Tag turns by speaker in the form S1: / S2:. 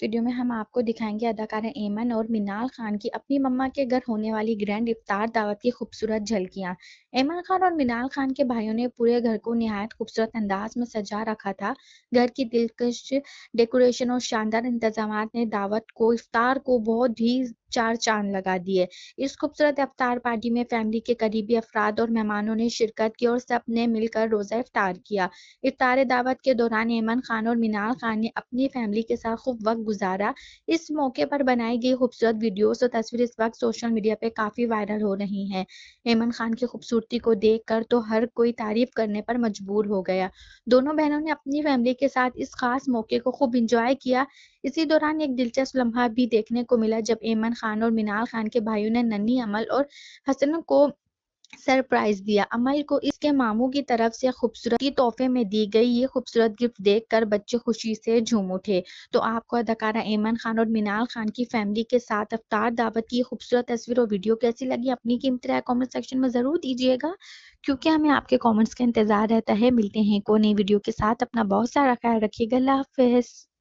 S1: Video میں ہم آپ کو دکھائیں گے اداکارہ ایمن اور منال خان کی اپنی مما کے گھر ہونے والی گرینڈ افطار دعوت کی خوبصورت جھلکیاں۔ ایمن خان اور منال خان کے بھائیوں نے پورے گھر کو نہایت خوبصورت انداز میں سجا رکھا تھا۔ گھر کی دلکش ڈیکوریشن اور شاندار انتظامات نے دعوت کو افطار کو بہت ہی چار چاند لگا دیے۔ اس خوبصورت افطار پارٹی میں فیملی کے قریبی افراد اور مہمانوں نے شرکت کی اور سب نے مل کر روزہ افطار کیا۔ افطار دعوت کے دوران ایمن خان اور منال خان نے اپنی فیملی کے ساتھ خوب وقت گزارا۔ اس موقع پر بنائی گئی خوبصورت ویڈیوز اور تصویر اس وقت سوشل میڈیا پہ کافی وائرل ہو رہی ہیں۔ ایمن خان کی خوبصورتی کو دیکھ کر تو ہر کوئی تعریف کرنے پر مجبور ہو گیا۔ دونوں بہنوں نے اپنی فیملی کے ساتھ اس خاص موقع کو خوب انجوائے کیا۔ اسی دوران ایک دلچسپ لمحہ بھی دیکھنے کو ملا جب ایمن خان اور منال خان کے بھائیوں نے ننھی امل اور حسن کو سرپرائز دیا۔ امل کو اس کے ماموں کی طرف سے خوبصورت تحفے میں دی گئی یہ خوبصورت گفٹ دیکھ کر بچے خوشی سے جھوم اٹھے۔ تو آپ کو اداکارہ ایمن خان اور منال خان کی فیملی کے ساتھ افطار دعوت کی خوبصورت تصویر اور ویڈیو کیسی لگی؟ اپنی قیمتی رائے کامنٹ سیکشن میں ضرور دیجیے گا، کیونکہ ہمیں آپ کے کامنٹس کا انتظار رہتا ہے۔ ملتے ہیں ایک اور نئی ویڈیو کے ساتھ، اپنا بہت سارا خیال رکھیے گا۔ اللہ حافظ۔